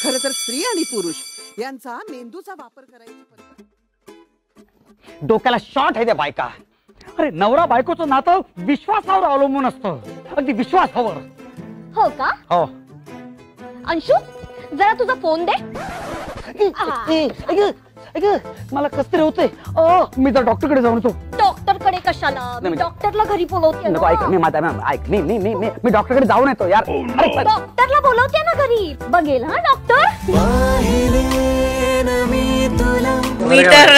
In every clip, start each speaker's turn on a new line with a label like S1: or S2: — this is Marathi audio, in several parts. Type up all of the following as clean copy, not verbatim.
S1: खरं तर स्त्री आणि पुरुष यांचा मेंदूचा वापर करायची पद्धत
S2: डोक्याला शॉर्ट आहे त्या बायका. अरे नवरा बायकोचं नातं विश्वासावर अवलंबून असतं, अगदी विश्वासावर.
S3: हो का?
S2: हो.
S3: अंशू जरा तुझा फोन दे.
S2: मला कसतरी होतंय. मी तर डॉक्टरकडे जाऊन येतो.
S3: डॉक्टरकडे कशाला? मी डॉक्टरला घरी बोलवते.
S2: नको, ऐक मी ऐक मी डॉक्टरकडे जाऊन येतो यार.
S3: डॉक्टरला बोलवते ना घरी. बघेल हा डॉक्टर.
S4: मी तर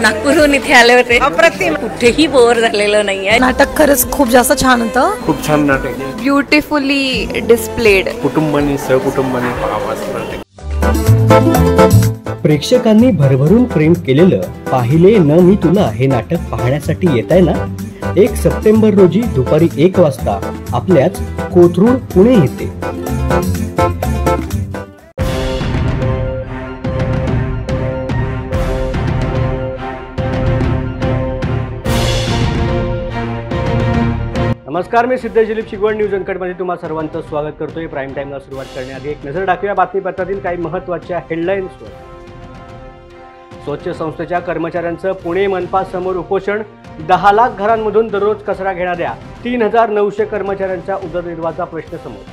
S4: नागपूरहून इथे आले होते. अप्रतिम, कुठेही बोर झालेलं नाहीये.
S5: नाटक खरंच खूप जास्त छान होतं.
S6: खूप छान नाटक,
S4: ब्युटिफुली डिस्प्लेड.
S6: कुटुंबानी सहकुटुंबानी पाहावंच नाटक.
S7: प्रेक्षकांनी भरभरून प्रेम केलेलं पाहिले न मी तुला हे नाटक पाहण्यासाठी येत आहे ना. 1 सप्टेंबर रोजी दुपारी 1 वाजता आपल्याच कोथरूड पुणे येथे.
S8: नमस्कार, मी सिद्धेश दिलीप शिगवण. न्यूज अनकटमध्ये तुम्हा सर्वांचं स्वागत करतोय. प्राईम टाइमला सुरुवात करण्याआधी एक नजर टाकूया बातमीपत्रातील काही महत्त्वाच्या हेडलाईन्सवर. स्वच्छ संस्थेच्या कर्मचाऱ्यांचं पुणे मनपा समोर उपोषण. 10 लाख घरांमधून दररोज कचरा घेणाऱ्या 3900 कर्मचाऱ्यांच्या उदरनिर्वाहाचा प्रश्न समोर.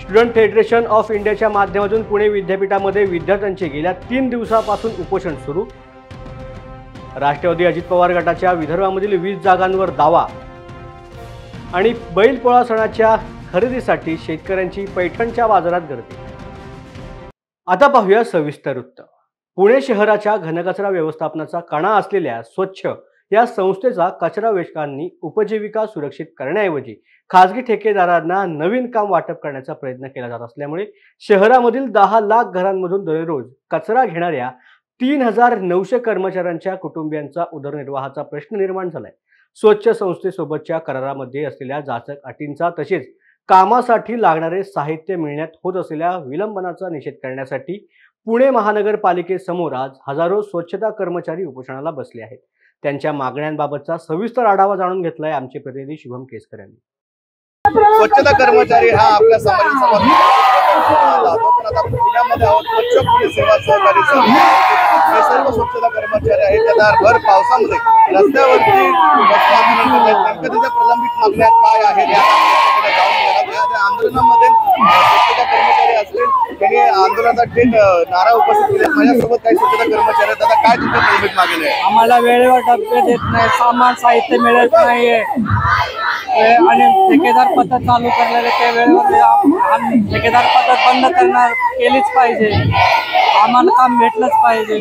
S8: स्टुडंट फेडरेशन ऑफ इंडियाच्या माध्यमातून पुणे विद्यापीठामध्ये विद्यार्थ्यांचे गेल्या 3 दिवसापासून उपोषण सुरू. राष्ट्रवादी अजित पवार गटाच्या विदर्भामधील 20 जागांवर दावा. आणि बैलपोळा सणाच्या खरेदीसाठी शेतकऱ्यांची पैठणच्या बाजारात गर्दी. आता पाहूया सविस्तर वृत्त. पुणे शहराच्या घनकचरा व्यवस्थापनाचा कणा असलेल्या स्वच्छ या संस्थेचा कचरा वेचकांनी उपजीविका सुरक्षित करण्याऐवजी खासगी ठेकेदारांना नवीन काम वाटप करण्याचा प्रयत्न केला जात असल्यामुळे शहरामधील 10 लाख घरांमधून दररोज कचरा घेणाऱ्या 3900 कर्मचाऱ्यांच्या कुटुंबियांचा उदरनिर्वाहाचा प्रश्न निर्माण झालाय. स्वच्छ संस्थेसोबतच्या करारामध्ये असलेल्या जाचक अटींचा तसेच कामासाठी लागणारे साहित्य मिळण्यात होत असलेल्या विलंबनाचा निषेध करण्यासाठी पुणे महानगरपालिकेसमोर आज हजारो स्वच्छता कर्मचारी उपोषणाला बसले आहेत. त्यांच्या मागण्यांबाबतचा सविस्तर आढावा जाणून घेतलाय आमचे प्रतिनिधी शुभम केसकर यांनी.
S9: स्वच्छता कर्मचारी हा आपल्या समाजाचा पुण्यामध्ये स्वच्छ पुणे सेवा सहकारी संघ हे सर्व स्वच्छता कर्मचारी आहेत. त्यांना भर पावसामध्ये रस्त्यावरती नेमकं त्याच्या प्रलंबित मागण्या काय आहेत या आंदोलनामध्ये स्वच्छता कर्मचारी असतील त्यांनी आंदोलनाचा थेट नारा उपस्थित केले. माझ्यासोबत काही स्वच्छता कर्मचारी आहेत. आता काय तुमच्या प्रलंबित मागणी आहे?
S10: आम्हाला वेळेवर डबे देत नाही, सामान साहित्य मिळत नाहीये आणि ठेकेदार पद्धत चालू करलेले ते वेळेवर ठेकेदार पद्धत बंद करणार केलीच पाहिजे. आम्हाला काम भेटलंच पाहिजे.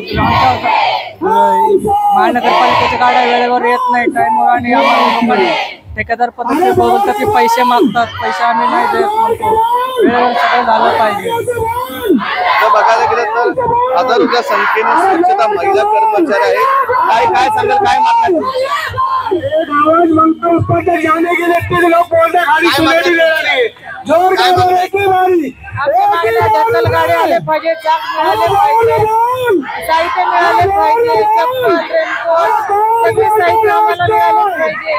S10: महानगरपालिकेच्या गाड्या वेळेवर येत नाही टाइमवर आणि आम्हाला ठेकेदार पद्धती बोलतात की पैसे मागतात, पैसे आम्ही नाही देत म्हणतो. वेळेवर सगळं झालं पाहिजे.
S9: जर बघायला गेलं तर हजारोच्या संख्येने स्वच्छता महिला कर्मचारी आहेत. काय सांगाल, काय मागण्या
S10: गाडी आले पाहिजे, चाक मिळाले पाहिजे, साहित्य मिळाले पाहिजे, चप्पल, रेनकोट सगळे साहित्य आम्हाला मिळाले पाहिजे.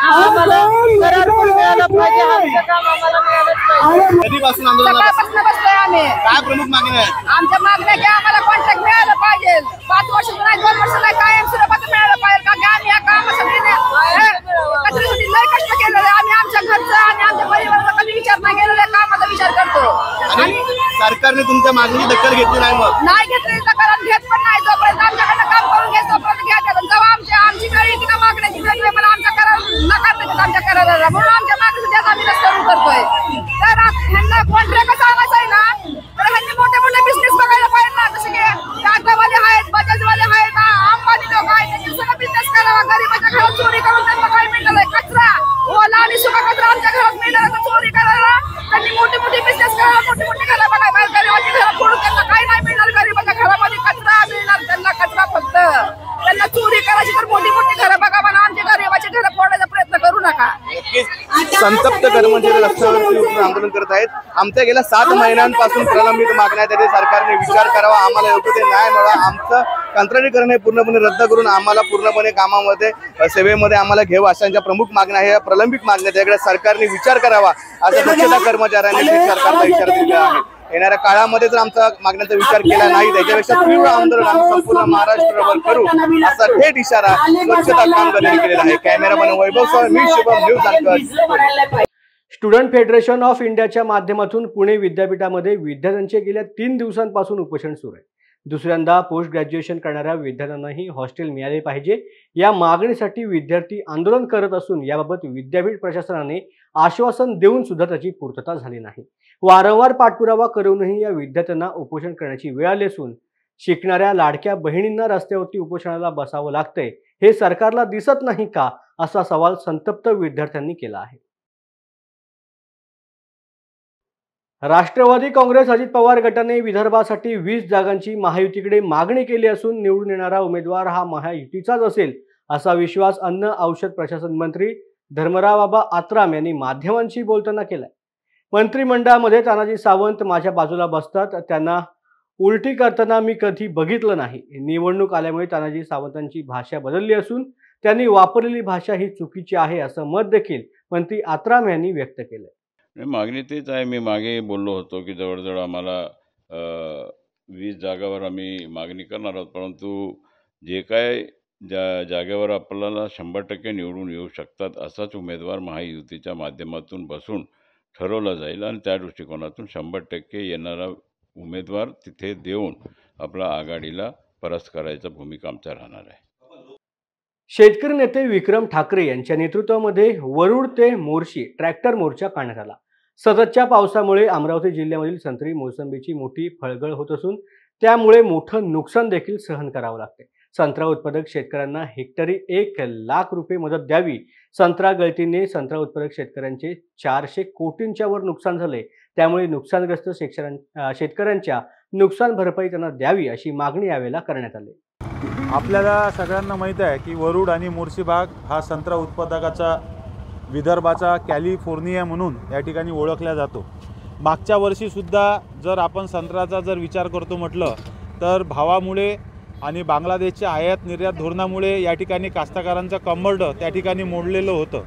S10: आम्हाला करार पण मिळालं पाहिजे. आमचं काम आम्हाला मिळालंच पाहिजे.
S9: कधीपासून आंदोलन
S4: बसलोय आम्ही.
S9: काय प्रमुख मागण्या आहेत?
S4: आमच्या मागण्या की आम्हाला कॉन्ट्रॅक्ट मिळालं पाहिजे. 5 वर्ष नाही, 2 वर्ष नाही, कायम स्वरूपात मिळालं पाहिजे. का आम्ही या कामासाठी कचऱ्यासाठी लय कष्ट केलेलं. आम्ही आमच्या घरचा आणि आमच्या परिवाराचा कधी विचार नाही केलेला, कामाचा विचार करतो.
S9: आणि सरकारने तुमच्या मागणीची दखल घेतली नाही? मग
S4: नाही घेतली दखल, घेत पण नाही. जोपर्यंत आमच्याकडनं काम करून घ्यायचं तोपर्यंत घ्यायचं. जेव्हा आमची गाडी किंवा मागण्याची वेगळी मला आमच्या करार नकार देतात आमच्या कराराला, म्हणून आमच्या मागणीसाठी आम्ही रस्ता करतोय. तर ह्यांना कॉन्ट्रॅक्ट सांगायचं आहे ना, तर ह्यांनी मोठे मोठे बिझनेस बघायला पाहिजे ना. जसे की टाटावाले आहेत, बजाजवाले आहेत, अंबानी लोक आहेत, त्यांनी सगळं बिझनेस करावा. गरीबाच्या घरात चोरी करून त्यांना काय मिळणार आहे? कचरा, ओला आणि सुका कचरा आमच्या घरात मिळणार आहे. चोरी करायला त्यांनी मोठी मोठी बिझनेस करायला, मोठी मोठी घरं बघायला. गरीबाची घरं फोडून त्यांना काय नाही मिळणार. गरीबाच्या घरामध्ये कचरा मिळणार त्यांना, कचरा फक्त. त्यांना चोरी करायची तर मोठी मोठी घरं बघा म्हणा. आमच्या गरीबाची घरं फोडायचा प्रयत्न करू नका.
S9: संतप्त कर्मचारी रस्त्यावरती उतरून आंदोलन करत आहेत. आमच्या गेल्या 7 महिन्यांपासून प्रलंबित मागण्या त्याचे सरकारने विचार करावा, आम्हाला योग्य ते न्याय मिळावा. आमचं कंत्राटीकरण हे पूर्णपणे रद्द करून आम्हाला पूर्णपणे कामामध्ये सेवेमध्ये आम्हाला घेऊ अशांच्या प्रमुख मागण्या आहे. प्रलंबित मागण्या त्याकडे सरकारने विचार करावा असं स्वच्छता कर्मचाऱ्यांनी सरकारला इशारा दिला आहे. येणाऱ्या काळामध्ये जर आमचा मागण्यांचा विचार केला नाही त्याच्यापेक्षा तीव्र आंदोलन आम्ही संपूर्ण महाराष्ट्रभर करू असा थेट इशारा स्वच्छता कामगारांनी केलेला आहे. कॅमेरामॅन वैभवसह मी शुभम, न्यूज अँकर.
S8: स्टुडंट फेडरेशन ऑफ इंडियाच्या माध्यमातून पुणे विद्यापीठामध्ये विद्यार्थ्यांचे गेल्या 3 दिवसांपासून उपोषण सुरू आहे. दुसऱ्यांदा पोस्ट ग्रॅज्युएशन करणाऱ्या विद्यार्थ्यांनाही हॉस्टेल मिळाले पाहिजे या मागणीसाठी विद्यार्थी आंदोलन करत असून याबाबत विद्यापीठ प्रशासनाने आश्वासन देऊन सुद्धा त्याची पूर्तता झाली नाही. वारंवार पाठपुरावा करूनही या विद्यार्थ्यांना उपोषण करण्याची वेळ आली असून शिकणाऱ्या लाडक्या बहिणींना रस्त्यावरती उपोषणाला बसावं लागतंय हे सरकारला दिसत नाही का असा सवाल संतप्त विद्यार्थ्यांनी केला आहे. राष्ट्रवादी काँग्रेस अजित पवार गटाने विदर्भासाठी 20 जागांची महायुतीकडे मागणी केली असून निवडून येणारा उमेदवार हा महायुतीचाच असेल असा विश्वास अन्न औषध प्रशासन मंत्री धर्मरावबाबा आत्राम यांनी माध्यमांशी बोलताना केलाय. मंत्रिमंडळामध्ये तानाजी सावंत माझ्या बाजूला बसतात, त्यांना उलटी करताना मी कधी बघितलं नाही. निवडणूक आल्यामुळे तानाजी सावंतांची भाषा बदलली असून त्यांनी वापरलेली भाषा ही चुकीची आहे असं मत देखील मंत्री आत्राम यांनी व्यक्त केलंय.
S11: मागणी तेच आहे. मी मागे बोललो होतो की जवळजवळ आम्हाला 20 जागावर आम्ही मागणी करणार आहोत, परंतु जे काय जागेवर आपल्याला 100% निवडून येऊ शकतात असाच उमेदवार महायुतीच्या माध्यमातून बसून ठरवला जाईल आणि त्या दृष्टिकोनातून 100% येणारा उमेदवार तिथे देऊन आपला आघाडीला परस्त करायचा भूमिका आमचा राहणार आहे.
S8: शेतकरी नेते विक्रम ठाकरे यांच्या नेतृत्वामध्ये वरुड ते मोर्शी ट्रॅक्टर मोर्चा काढण्यात आला. सततच्या पावसामुळे अमरावती जिल्ह्यामधील संत्री मोसंबीची मोठी फळगळ होत असून त्यामुळे मोठं नुकसान देखील सहन करावं लागते. संत्रा उत्पादक शेतकऱ्यांना हेक्टरी 1 लाख रुपये मदत द्यावी. संत्रा गळतीने संत्रा उत्पादक शेतकऱ्यांचे 400 कोटींच्या वर नुकसान झाले, त्यामुळे नुकसानग्रस्त शेतकऱ्यांच्या नुकसान भरपाई त्यांना द्यावी अशी मागणी यावेळेला करण्यात आली.
S12: आपल्याला सगळ्यांना माहीत आहे की वरुड आणि मोर्शी भाग हा संत्रा उत्पादकाचा विदर्भाचा कॅलिफोर्निया म्हणून या ठिकाणी ओळखला जातो. मागच्या वर्षीसुद्धा जर आपण संत्र्याचा जर विचार करतो म्हटलं तर भावामुळे आणि बांगलादेशच्या आयात निर्यात धोरणामुळे या ठिकाणी कास्तकारांचं कंबरडं त्या ठिकाणी मोडलेलं होतं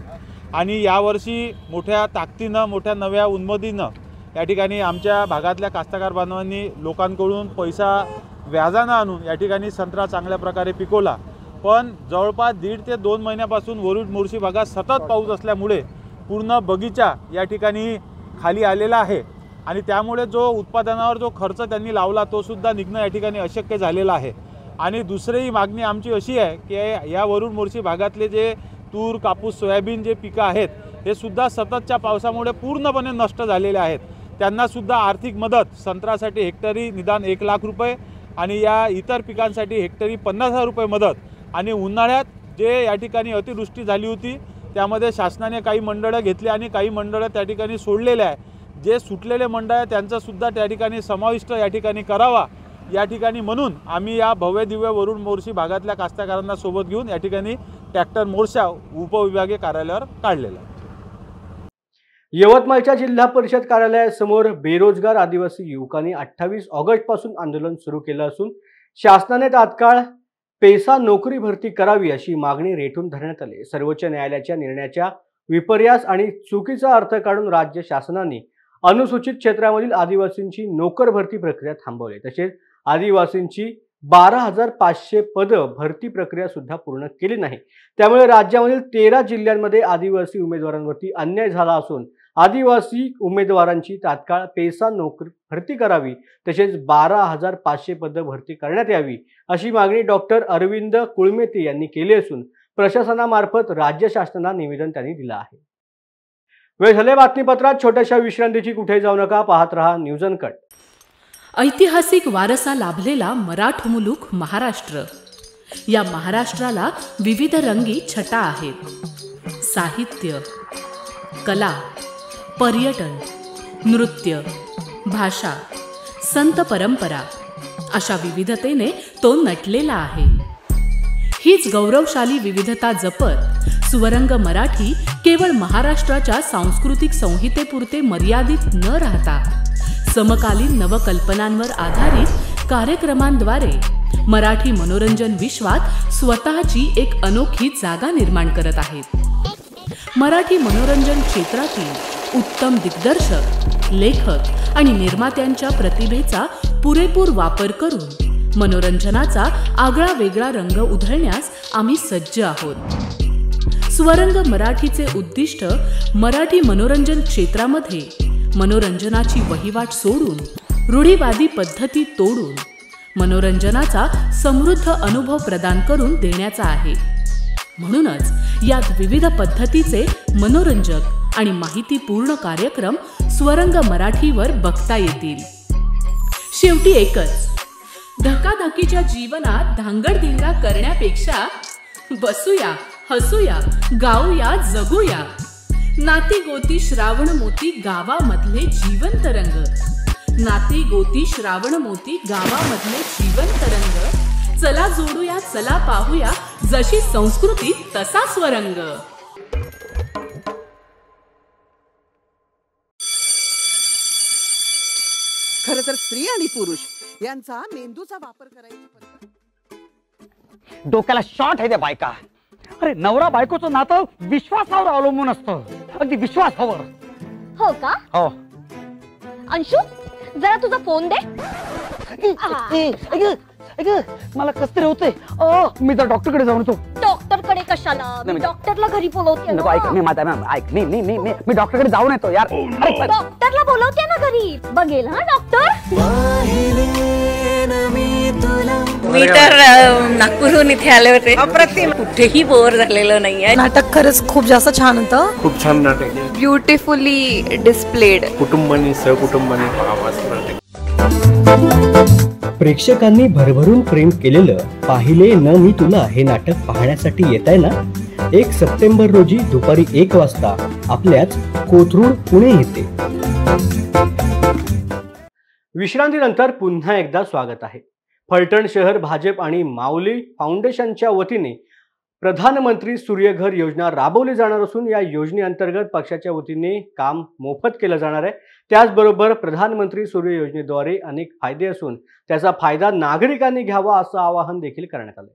S12: आणि यावर्षी मोठ्या ताकदीनं मोठ्या नव्या उन्मदीनं या ठिकाणी आमच्या भागातल्या कास्तकार बांधवांनी लोकांकडून पैसा व्याजानं आणून या ठिकाणी संत्रा चांगल्या प्रकारे पिकवला. पण जवळपास 1.5 ते 2 महिन्यापासून वरुड मोर्शी भागात सतत पाऊस असल्यामुळे पूर्ण बगीचा या ठिकाणी खाली आलेला आहे आणि त्यामुळे जो उत्पादनावर जो खर्च त्यांनी लावला तो सुद्धा निघणं या ठिकाणी अशक्य झालेलं आहे. आणि दुसरी मागणी आमची अशी आहे की या वरुड मोर्शी भागातले जे तूर, कापूस, सोयाबीन जे पिकं आहेत हे सुद्धा सततच्या पावसामुळे पूर्णपणे नष्ट झालेले आहेत. त्यांनासुद्धा आर्थिक मदत संत्र्यासाठी हेक्टरी निदान 1 लाख रुपये आणि या इतर पिकांसाठी हेक्टरी 50,000 रुपये मदत. आणि उन्हाळ्यात जे या ठिकाणी अतिवृष्टी झाली होती त्यामध्ये शासनाने काही मंडळं घेतली आणि काही मंडळं त्या ठिकाणी सोडलेले आहे. जे सुटलेले मंडळ आहे त्यांचासुद्धा त्या ठिकाणी समाविष्ट या ठिकाणी करावा या ठिकाणी म्हणून आम्ही या भव्य दिव्य वरुड मोर्शी भागातल्या कास्तकारांना सोबत घेऊन या ठिकाणी ट्रॅक्टर मोर्चा उपविभागीय कार्यालयावर काढलेला आहे.
S8: यवतमाळच्या जिल्हा परिषद कार्यालयासमोर बेरोजगार आदिवासी युवकांनी 28 ऑगस्ट पासून आंदोलन सुरू केलं असून शासनाने तात्काळ पेसा नोकरी भरती करावी अशी मागणी रेटून धरण्यात आली. सर्वोच्च न्यायालयाच्या निर्णयाच्या विपर्यास आणि चुकीचा अर्थ काढून राज्य शासनाने अनुसूचित क्षेत्रामधील आदिवासींची नोकर भरती प्रक्रिया थांबवली. तसेच आदिवासींची 12,500 पदं भरती प्रक्रिया सुद्धा पूर्ण केली नाही. त्यामुळे राज्यामधील 13 जिल्ह्यांमध्ये आदिवासी उमेदवारांवरती अन्याय झाला असून आदिवासी उमेदवारांची तात्काळ पेसा नोकरी भरती करावी तसेच 12,500 पदं भरती करण्यात यावी अशी मागणी डॉक्टर अरविंद कुळमेते यांनी केली असून प्रशासनामार्फत राज्य शासनाला निवेदन त्यांनी दिलं आहे. वेळ झाले बातमीपत्रात छोट्याशा विश्रांतीची. कुठे जाऊ नका, पाहत रहा न्यूज अनकट.
S13: ऐतिहासिक वारसा लाभलेला मराठ मुलूक महाराष्ट्र. या महाराष्ट्राला विविध रंगी छटा आहेत. साहित्य, कला, पर्यटन, नृत्य, भाषा, संत परंपरा अशा विविधतेने तो नटलेला आहे. हीच गौरवशाली विविधता जपत सुवरंग मराठी केवळ महाराष्ट्राच्या सांस्कृतिक संहितेपुरते मर्यादित न राहता समकालीन नवकल्पनांवर आधारित कार्यक्रमांद्वारे मराठी मनोरंजन विश्वात स्वतःची एक अनोखी जागा निर्माण करत आहेत. मराठी मनोरंजन क्षेत्रातील उत्तम दिग्दर्शक, लेखक आणि निर्मात्यांच्या प्रतिभेचा पुरेपूर वापर करून मनोरंजनाचा आगळा वेगळा रंग उधळण्यास आम्ही सज्ज आहोत। स्वरंग मराठीचे उद्दिष्ट मराठी मनोरंजन क्षेत्रामध्ये मनोरंजनाची वहिवाट सोडून, रूढीवादी पद्धती तोडून मनोरंजनाचा समृद्ध अनुभव प्रदान करून देण्याचा आहे। म्हणूनच यात विविध पद्धतीचे मनोरंजक आणि माहितीपूर्ण कार्यक्रम स्वरंग मराठीवर बघता येतील। शेवटी एकच, धकाधकीच्या जीवनात धांगडधिंगा करण्यापेक्षा बसूया, हसूया, गाऊया, जगूया। नाती गोती श्रावण मोती गावामधले जीवंत रंग, नाती गोती श्रावण मोती गावामधले जीवंत रंग। चला जोडूया, चला पाहूया, जशी संस्कृती तसा स्वरंग।
S1: खरं तर स्त्री आणि पुरुष यांचा मेंदूचा वापर करायची पद्धत।
S2: डोक्याला शॉट आहे त्या बायका। अरे नवरा बायकोचं नातं विश्वासावर अवलंबून असतं, अगदी विश्वासावर।
S3: हो का?
S2: हो।
S3: अंशू, जरा तुझा फोन दे।
S2: मला कसं तरी होतंय। मी तर डॉक्टरकडे जाऊन येतो।
S3: डॉक्टरकडे कशाला? मी डॉक्टरला घरी बोलवते ना।
S2: ऐक, मी डॉक्टरकडे जाऊन येतो यार।
S3: डॉक्टरला बोलवते ना घरी, बघेल हा डॉक्टर।
S10: मी तर नागपूरहून इथे आले होते, अप्रतिम, कुठेही बोर झालेलं नाहीये।
S5: नाटक खरंच खूप जास्त छान होतं।
S6: खूप छान नाटक आहे,
S10: ब्युटिफुली डिस्प्लेड।
S6: कुटुंबानी सहकुटुंबानी पाहावंच नाटक।
S7: प्रेक्षकांनी भरभरून प्रेम केलेलं पाहिले न मी तुला हे नाटक पाहण्यासाठी येत आहे ना? 1 सप्टेंबर रोजी दुपारी 1 वाजता आपल्याच कोथरूड पुणे येथे।
S8: विश्रांतीनंतर पुन्हा एकदा स्वागत आहे। फलटण शहर भाजप आणि माऊली फाउंडेशनच्या वतीने प्रधानमंत्री सूर्यघर योजना राबवली जाणार असून या योजनेअंतर्गत पक्षाच्या वतीने काम मोफत केलं जाणार आहे। त्याचबरोबर प्रधानमंत्री सूर्य योजनेद्वारे अनेक फायदे असून त्याचा फायदा नागरिकांनी घ्यावा असं आवाहन देखील करण्यात आलं।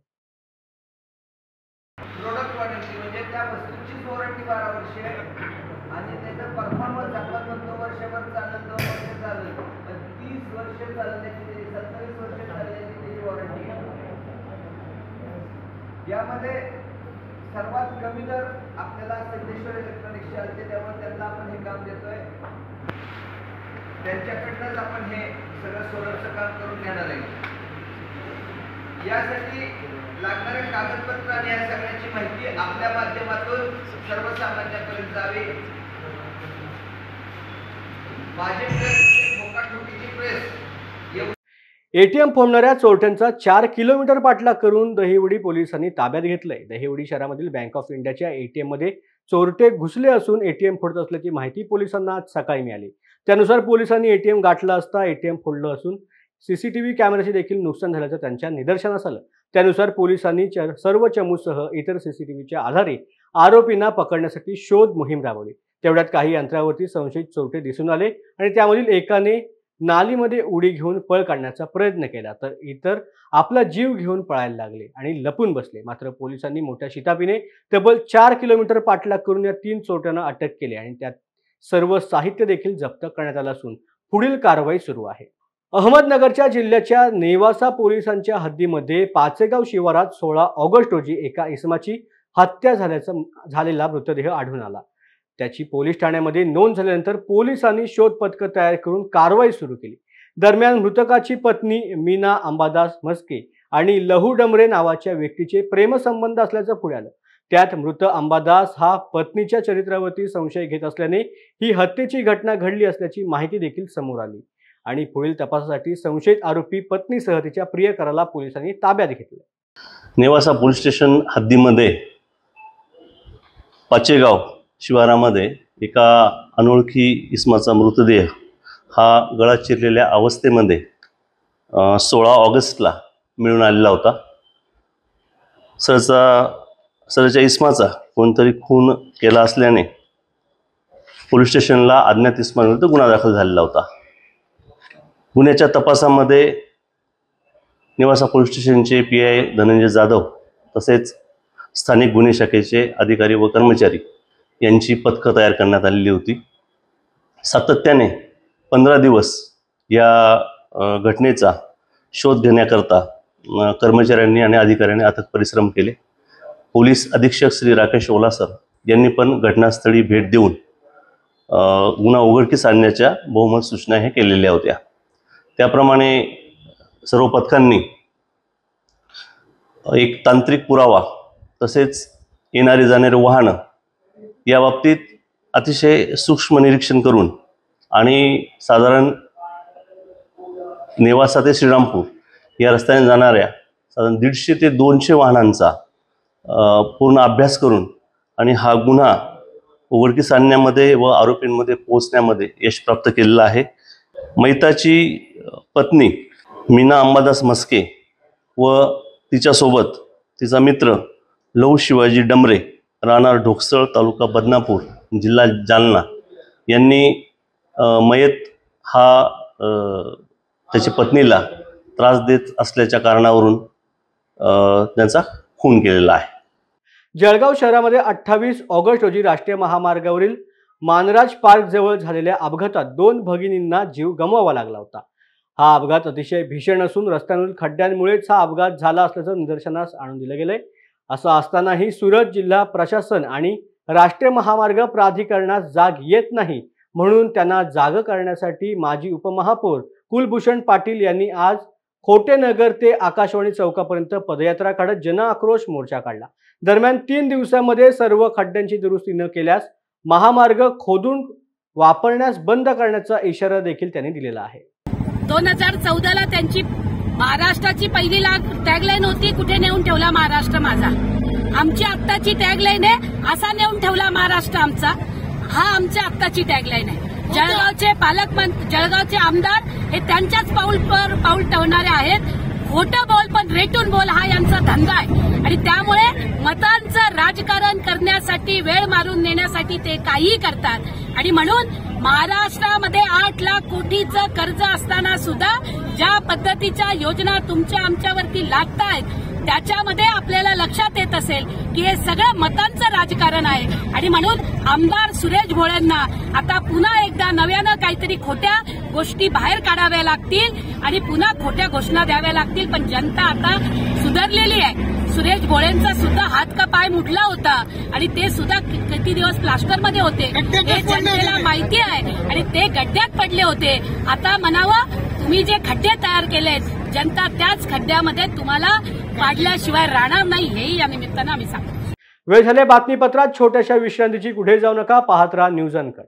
S9: प्रोडक्ट वॉरंटी म्हणजे त्या वस्तूची वॉरंटी 12 वर्षे आणि त्याचा परफॉर्मन्स आपण म्हणतो वर्षभर चालेल, 2 वर्ष चालेल, 30 वर्ष चालण्याची, 27 वर्ष चालण्याची त्याची वॉरंटी आहे। यामध्ये सर्वात कमी दर आपल्याला सिद्धेश्वर इलेक्ट्रॉनिक्सचे आले, त्यामुळे त्यांना आपण हे काम देतोय। त्यांच्याकडनंच आपण हे सगळं सोलरचं काम करून घेणार आहे। यासाठी लागणारे कागदपत्र आणि या सगळ्याची माहिती आपल्या माध्यमातून सर्वसामान्यांपर्यंत जावी। माझे प्रेस, मोकाटोकीची प्रेस।
S8: एटीएम फोडणाऱ्या चोरट्यांचा 4 किलोमीटर पाठलाग करून दहिवडी पोलिसांनी ताब्यात घेतलंय। दहिवडी शहरामधील बँक ऑफ इंडियाच्या एटीएम मध्ये चोरटे घुसले असून एटीएम फोडत असल्याची माहिती पोलिसांना आज सकाळी मिळाली। त्यानुसार पोलिसांनी एटीएम गाठला असता एटीएम फोडलं असून सीसीटीव्ही कॅमेऱ्याचे देखील नुकसान झाल्याचं त्यांच्या निदर्शनास आलं। त्यानुसार पोलिसांनी सर्व चमूसह इतर सीसीटीव्हीच्या आधारे आरोपींना पकडण्यासाठी शोध मोहीम राबवली। तेवढ्यात काही अंतरावरती संशयित चोरटे दिसून आले आणि त्यामधील एकाने नालीमध्ये उडी घेऊन पळ काढण्याचा प्रयत्न केला, तर इतर आपला जीव घेऊन पळायला लागले आणि लपून बसले। मात्र पोलिसांनी मोठ्या शिताफीने तब्बल 4 किलोमीटर पाठलाग करून या 3 चोरट्यांना अटक केली आणि त्यात सर्व साहित्य देखील जप्त करण्यात आलं असून पुढील कारवाई सुरू आहे। अहमदनगरच्या जिल्ह्याच्या नेवासा पोलिसांच्या हद्दीमध्ये पाचेगाव शिवारात 16 ऑगस्ट रोजी एका इसमाची हत्या झालेला मृतदेह आढळून आला। त्याची पोलीस ठाण्यामध्ये नोंद झाल्यानंतर पोलिसांनी शोध पथक तयार करून कारवाई सुरू केली। दरम्यान मृतकाची पत्नी मीना अंबादास म्हस्के आणि लहू डमरे नावाच्या व्यक्तीचे प्रेमसंबंध असल्याचं पुढे आलं। त्यात मृत अंबादास हा पत्नीच्या चरित्रावरती संशय घेत असल्याने ही हत्येची घटना घडली असल्याची माहिती देखील समोर आली आणि पुढील तपासासाठी संशयित आरोपी पत्नीसह तिच्या प्रियकराला पोलिसांनी ताब्यात घेतले।
S14: नेवासा पोलीस स्टेशन हद्दीमध्ये पाचेगाव शिवारामध्ये एका अनोळखी इसमाचा मृतदेह हा गळा चिरलेल्या अवस्थेमध्ये 16 ऑगस्टला मिळून आलेला होता। सरच्या इसमाचा कोणतरी खून केला असल्याने पोलीस स्टेशनला अज्ञात इसमाविरुद्ध गुन्हा दाखल झालेला होता। गुन्ह्याच्या तपासामध्ये नेवासा पोलीस स्टेशनचे PI धनंजय जाधव तसेच स्थानिक गुन्हे शाखेचे अधिकारी व कर्मचारी यांची पथकं तयार करण्यात आलेली होती। सातत्याने 15 दिवस या घटनेचा शोध घेण्याकरता कर्मचाऱ्यांनी आणि अधिकाऱ्यांनी अथक परिश्रम केले. पोलीस अधीक्षक श्री राकेश ओलासर यांनी पण घटनास्थळी भेट देऊन गुन्हा उघडकीस आणण्याच्या बहुमत सूचना हे केलेल्या होत्या. त्याप्रमाणे सर्व पथकांनी एक तांत्रिक पुरावा तसेच येणारी जाणारी वाहनं या बाबतीत अतिशय सूक्ष्म निरीक्षण करून आणि साधारण नेवासा ते श्रीरामपूर या रस्त्याने जाणाऱ्या साधारण 150 ते 200 वाहनांचा पूर्ण अभ्यास करून आणि हा गुन्हा उघडकीस आणण्यामध्ये व आरोपींमध्ये पोहोचण्यामध्ये यश प्राप्त केलेलं आहे. मैताची पत्नी मीना अंबादास मस्के व तिच्यासोबत तिचा मित्र लहू शिवाजी डमरे राहणार ढोकसळ तालुका बदनापूर जिल्हा जालना यांनी मयत हा त्याच्या पत्नीला त्रास देत असल्याच्या कारणावरून त्यांचा खून केलेला आहे.
S8: जळगाव शहरामध्ये 28 ऑगस्ट रोजी राष्ट्रीय महामार्गावरील मानराज पार्क जवळ झालेल्या अपघातात 2 भगिनींना जीव गमवावा लागला होता. हा अपघात अतिशय भीषण असून रस्त्यांवरील खड्ड्यांमुळेच हा अपघात झाला असल्याचं निदर्शनास आणून दिलं गेलंय. असं असतानाही सुरत जिल्हा प्रशासन आणि राष्ट्रीय महामार्ग प्राधिकरणास जाग येत नाही, म्हणून त्यांना जाग करण्यासाठी माजी उपमहापौर कुलभूषण पाटील यांनी आज खोटेनगर ते आकाशवाणी चौकापर्यंत पदयात्रा काढत जन आक्रोश मोर्चा काढला. दरम्यान 3 दिवसांमध्ये सर्व खड्ड्यांची दुरुस्ती न केल्यास महामार्ग खोदून वापरण्यास बंद करण्याचा इशारा देखील त्यांनी दिलेला आहे.
S15: 2014ला त्यांची महाराष्ट्राची पहिली टॅगलाईन होती, कुठे नेऊन ठेवला महाराष्ट्र माझा. आमची आत्ताची टॅगलाईन आहे, असा नेऊन ठेवला महाराष्ट्र आमचा. हा आमच्या आत्ताची टॅगलाईन आहे. जळगावचे पालकमंत्री, जळगावचे आमदार हे त्यांच्याच पाऊल ठेवणारे आहेत. खोटं बोल पण रेटून बोल हा यांचा धंदा आहे आणि त्यामुळे मतांचं राजकारण करण्यासाठी, वेळ मारून नेण्यासाठी ते काहीही करतात. आणि म्हणून महाराष्ट्रामध्ये 8 लाख कोटीचं कर्ज असताना सुद्धा ज्या पद्धतीच्या योजना तुमच्या आमच्यावरती लादतायत त्याच्यामध्ये आपल्याला लक्षात येत असेल की हे सगळं मतांचं राजकारण आहे. आणि म्हणून आमदार सुरेश भोळेंना आता पुन्हा एकदा नव्यानं काहीतरी खोट्या गोष्टी बाहेर काढाव्या लागतील आणि पुन्हा खोट्या घोषणा द्याव्या लागतील. पण जनता आता सुधारलेली आहे. सुरेश भोळेंचा सुद्धा हात का पाय मुडला होता आणि ते सुद्धा किती दिवस प्लास्टरमध्ये होते हे जनतेला माहिती आहे आणि ते गड्ड्यात पडले होते. आता म्हणावं तुम्ही जे खड्डे तयार केलेत, जनता त्याच खड्ड्यामध्ये तुम्हाला पाडल्याशिवाय राहणार नाही, हेही या निमित्तानं आम्ही सांगतो.
S8: वेळ झाले बातमीपत्रात छोट्याशा विश्रांतीची. कुठे जाऊ नका, पाहत राहा न्यूज अनकट.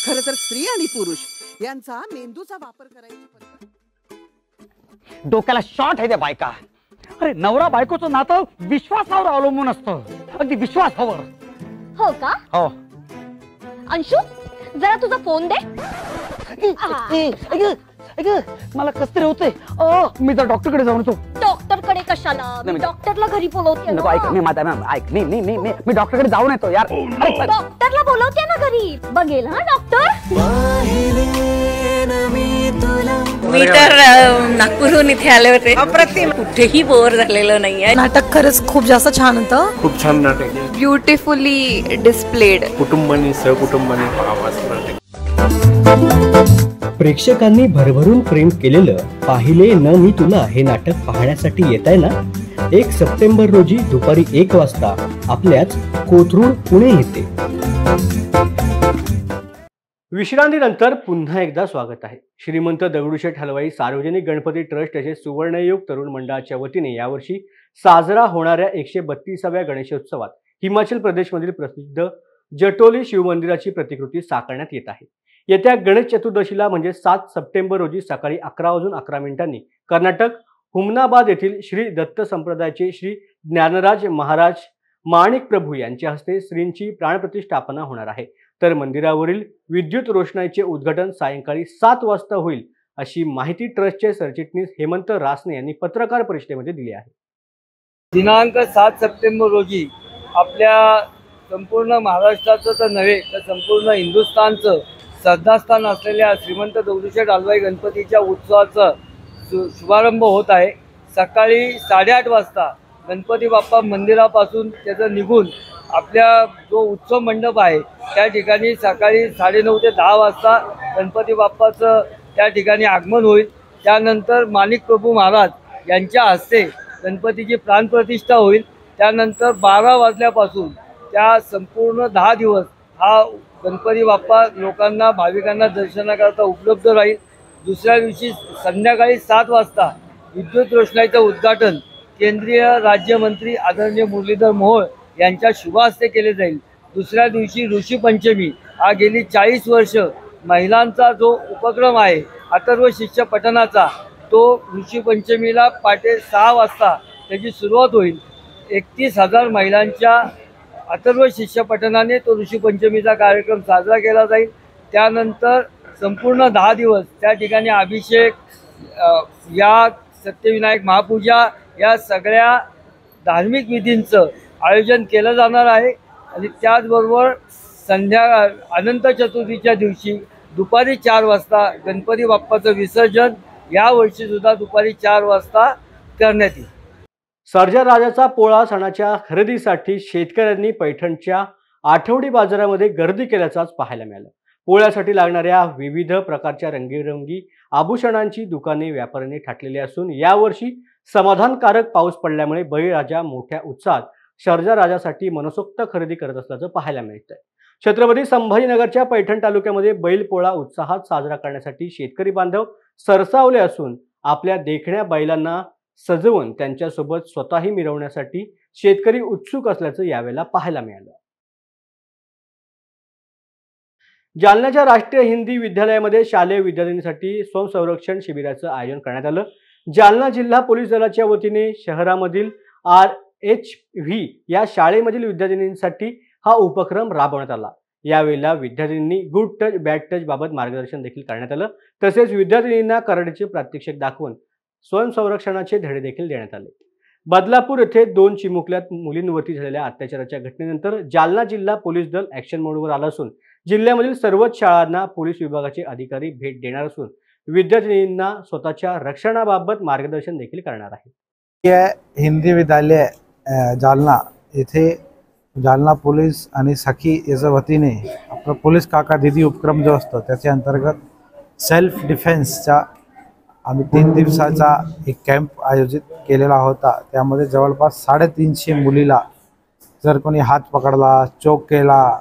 S1: खरं तर स्त्री आणि पुरुष यांचा मेंदूचा वापर करायची पद्धत.
S2: डोक्याला शॉट आहे त्या बायका. अरे नवरा बायकोचं नातं विश्वासावर अवलंबून असतं, अगदी विश्वासावर.
S3: हो का?
S2: हो.
S3: अंशू जरा तुझा फोन दे.
S2: मला कसं तरी होतंय. मी तर डॉक्टरकडे जाऊन येतो.
S3: डॉक्टरकडे कशाला? मी डॉक्टरला घरी बोलवते.
S2: नको, ऐक मी डॉक्टरकडे जाऊन येतो यार.
S3: डॉक्टरला बोलवते ना घरी, बघेल हा डॉक्टर.
S10: मी तर नागपूरहून इथे आले होते. अप्रतिम, कुठेही बोर झालेलं नाहीये.
S5: नाटक खरंच खूप जास्त छान होतं.
S6: खूप छान नाटक आहे.
S10: Beautifully displayed.
S6: कुटुंबाने सहकुटुंबाने पाहावं असं नाटक.
S7: प्रेक्षकांनी भरभरून प्रेम केलेलं पाहिले न मी तुला हे नाटक पाहण्यासाठी येत आहे ना. 1 सप्टेंबर रोजी दुपारी 1 वाजता आपल्याच कोथरूड पुणे येथे.
S8: विश्रांतीनंतर पुन्हा एकदा स्वागत आहे. श्रीमंत दगडूशेठ हलवाई सार्वजनिक गणपती ट्रस्ट याचे सुवर्णयुग तरुण मंडळाच्या वतीने यावर्षी साजरा होणाऱ्या 132व्या गणेशोत्सवात हिमाचल प्रदेशमधील प्रसिद्ध जटोली शिवमंदिराची प्रतिकृती साकारण्यात येत आहे. येत्या गणेश चतुर्दशीला म्हणजे 7 सप्टेंबर रोजी सकाळी 11:11 कर्नाटक हुमनाबाद येथील श्री दत्त संप्रदायाचे श्री ज्ञानराज महाराज माणिक प्रभू यांच्या हस्ते श्रींची प्राणप्रतिष्ठापना होणार आहे. तर मंदिरावरील विद्युत रोषणाईचे उद्घाटन सायंकाळी 7 वाजता होईल अशी माहिती ट्रस्टचे सरचिटणीस हेमंत रासने यांनी पत्रकार परिषदेमध्ये दिली आहे.
S16: दिनांक 7 सप्टेंबर रोजी आपल्या संपूर्ण महाराष्ट्राचं तर नव्हे तर संपूर्ण हिंदुस्थानचं श्रद्धास्थान असलेल्या श्रीमंत दगडूशेठ हलवाई गणपतीच्या उत्सवाचा शुभारंभ होत आहे. सकाळी 8:30 वाजता गणपती बाप्पा मंदिरापासून त्याचं निघून आपल्या जो उत्सव मंडप आहे त्या ठिकाणी सकाळी 9:30 ते 10 वाजता गणपती बाप्पाचं त्या ठिकाणी आगमन होईल. त्यानंतर माणिक प्रभू महाराज यांच्या हस्ते गणपतीची प्राणप्रतिष्ठा होईल. त्यानंतर 12 वाजल्यापासून त्या संपूर्ण 10 दिवस हा गणपती बाप्पा लोकांना भाविकांना दर्शनाकरता उपलब्ध राहील. दुसऱ्या दिवशी संध्याकाळी 7 वाजता विद्युत रोषणाईचं उद्घाटन केंद्रीय राज्यमंत्री आदरणीय मुरलीधर मोहोळ यांच्या शुभ हस्ते केले जाईल. दुसऱ्या दिवशी ऋषी पंचमी हा गेली 40 वर्ष महिलांचा जो उपक्रम आहे अथर्व शिष्य पठणाचा तो ऋषी पंचमीला पहाटे 6 वाजता त्याची सुरुवात होईल. 31,000 महिलांच्या अथर्व शिष्य पठणाने तो ऋषी पंचमीचा कार्यक्रम साजरा केला जाईल. त्यानंतर संपूर्ण 10 दिवस त्या ठिकाणी अभिषेक या सत्यविनायक महापूजा या सगळ्या धार्मिक विधींचं आयोजन केलं जाणार आहे. आणि त्याचबरोबर अनंत चतुर्थीच्या दिवशी दुपारी 4 वाजता गणपती बाप्पाचं विसर्जन यावर्षी सुद्धा दुपारी 4 वाजता करण्यात येईल.
S8: सर्जा राजाचा पोळा सणाच्या खरेदीसाठी शेतकऱ्यांनी पैठणच्या आठवडी बाजारामध्ये गर्दी केल्याचाच पाहायला मिळालं. पोळ्यासाठी लागणाऱ्या विविध प्रकारच्या रंगीबेरंगी आभूषणांची दुकाने व्यापाऱ्यांनी थाटलेली असून यावर्षी समाधानकारक पाऊस पडल्यामुळे बळीराजा मोठ्या उत्साहात सर्जा राजासाठी मनसोक्त खरेदी करत असल्याचं पाहायला मिळतंय. छत्रपती संभाजीनगरच्या पैठण तालुक्यामध्ये बैलपोळा उत्साहात साजरा करण्यासाठी शेतकरी बांधव सरसावले असून आपल्या देखण्या बैलांना सजवून त्यांच्यासोबत स्वतःही मिरवण्यासाठी शेतकरी उत्सुक असल्याचं यावेळेला पाहायला मिळालं. जालन्याच्या राष्ट्रीय हिंदी विद्यालयामध्ये शालेय विद्यार्थिनींसाठी स्वयंसंरक्षण शिबिराचं आयोजन करण्यात आलं. जालना जिल्हा पोलीस दलाच्या वतीने शहरामधील RHV या शाळेमधील विद्यार्थिनींसाठी हा उपक्रम राबवण्यात आला. यावेळेला विद्यार्थिनींनी गुड टच बॅड टच बाबत मार्गदर्शन देखील करण्यात आलं. तसेच विद्यार्थिनींना कराटेचे प्रात्यक्षिक दाखवून स्वयंसंरक्षणाचे धडे देखील देण्यात आले. बदलापूर येथे 2 चिमुकल्यात मुलींवरती झालेल्या अत्याचाराच्या घटनेनंतर जालना जिल्हा पोलीस दल ॲक्शन मोडवर आला असून जिल्ह्यामधील सर्वच शाळांना पोलीस विभागाचे अधिकारी भेट देणार असून विद्यार्थिनींना स्वतःच्या रक्षणाबाबत मार्गदर्शन देखील करणार आहेत.
S17: हिंदी विद्यालय जालना येथे जालना पोलीस आणि सखी याच्या वतीने आपला पोलीस काका दिदी उपक्रम जो असतो त्याच्या अंतर्गत सेल्फ डिफेन्सचा आम्ही 3 दिवसाचा एक कॅम्प आयोजित केलेला होता. त्यामध्ये जवळपास 350 मुलीला जर कोणी हात पकडला, चोक केला,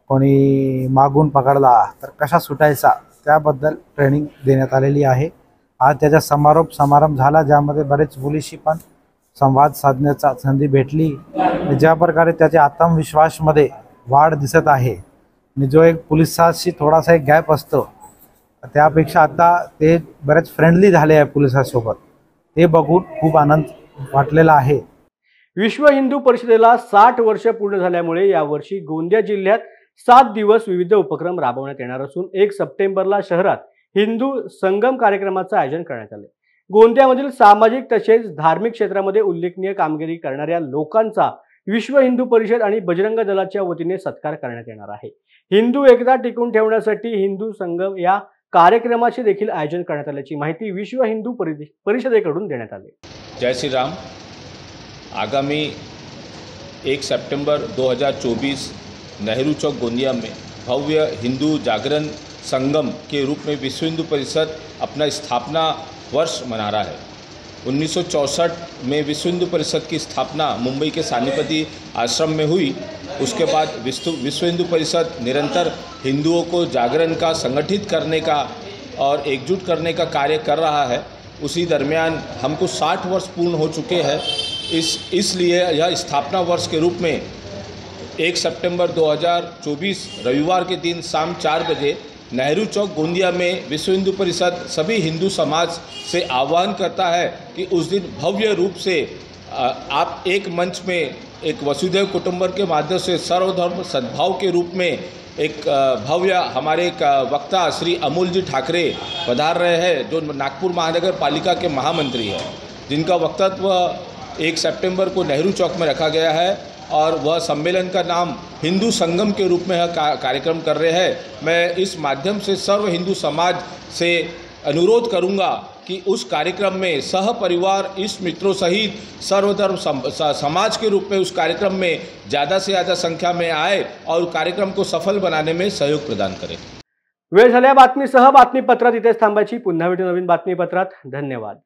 S17: कोणी मागून पकडला तर कशा सुटायचा त्याबद्दल ट्रेनिंग देण्यात आलेली आहे. आज त्याचा समारंभ झाला ज्यामध्ये बरेच मुलीशी पण संवाद साधण्याचा संधी भेटली. ज्या प्रकारे त्याच्या आत्मविश्वासमध्ये वाढ दिसत आहे आणि जो एक पोलिसाशी थोडासा एक गॅप असतो त्यापेक्षा आता ते बरेच फ्रेंडली झाले आहे पोलिसांसोबत. ते बघून खूप आनंद वाटलेला आहे.
S8: विश्व हिंदू परिषदेला 60 वर्ष पूर्ण झाल्यामुळे यावर्षी गोंदिया जिल्ह्यात 7 दिवस विविध उपक्रम राबवण्यात येणार असून 1 सप्टेंबरला शहरात हिंदू संगम कार्यक्रमाचं आयोजन करण्यात आले. गोंदियामधील सामाजिक तसेच धार्मिक क्षेत्रामध्ये उल्लेखनीय कामगिरी करणाऱ्या लोकांचा विश्व हिंदू परिषद आणि बजरंग दलाच्या वतीने सत्कार करण्यात येणार आहे. हिंदू एकता टिकून ठेवण्यासाठी हिंदू संगम या कार्यक्रमाचे देखील आयोजन करण्यात आल्याची माहिती विश्व हिंदू परिषदेकडून देण्यात आली।
S18: जय श्री राम। आगामी 1 सितंबर 2024 नेहरू चौक गोंदिया में भव्य हिंदू जागरण संगम के रूप में विश्व हिंदू परिषद अपना स्थापना वर्ष मना रहा है। 1964 में विश्व हिंदू परिषद की स्थापना मुंबई के सानीपति आश्रम में हुई। उसके बाद विश्व हिंदू परिषद निरंतर हिंदुओं को जागरण का संगठित करने का और एकजुट करने का कार्य कर रहा है। उसी दरमियान हमको 60 वर्ष पूर्ण हो चुके हैं। इसलिए यह स्थापना वर्ष के रूप में 1 सितंबर 2024 रविवार के दिन शाम 4 बजे नेहरू चौक गोंदिया में विश्व हिंदू परिषद सभी हिंदू समाज से आह्वान करता है कि उस दिन भव्य रूप से आप एक मंच में एक वसुधैव कुटुंबकम के माध्यम से सर्वधर्म सद्भाव के रूप में एक भव्य हमारे वक्ता श्री अमूल जी ठाकरे पधार रहे हैं, जो नागपुर महानगर पालिका के महामंत्री हैं, जिनका वक्तव्य 1 सितंबर को नेहरू चौक में रखा गया है और वह सम्मेलन का नाम हिंदू संगम के रूप में कार्यक्रम कर रहे हैं। मैं इस माध्यम से सर्व हिंदू समाज से अनुरोध करूंगा कि उस कार्यक्रम में सह परिवार इष्ट मित्रों सहित सर्वधर्म समाज के रूप में उस कार्यक्रम में ज़्यादा से ज़्यादा संख्या में आए और कार्यक्रम को सफल बनाने में सहयोग प्रदान करें।
S8: वेळ झाल्या बातमीसह बातमीपत्रात इथेच थांबायची। पुन्हा भेटू नवीन बातमीपत्रात। धन्यवाद।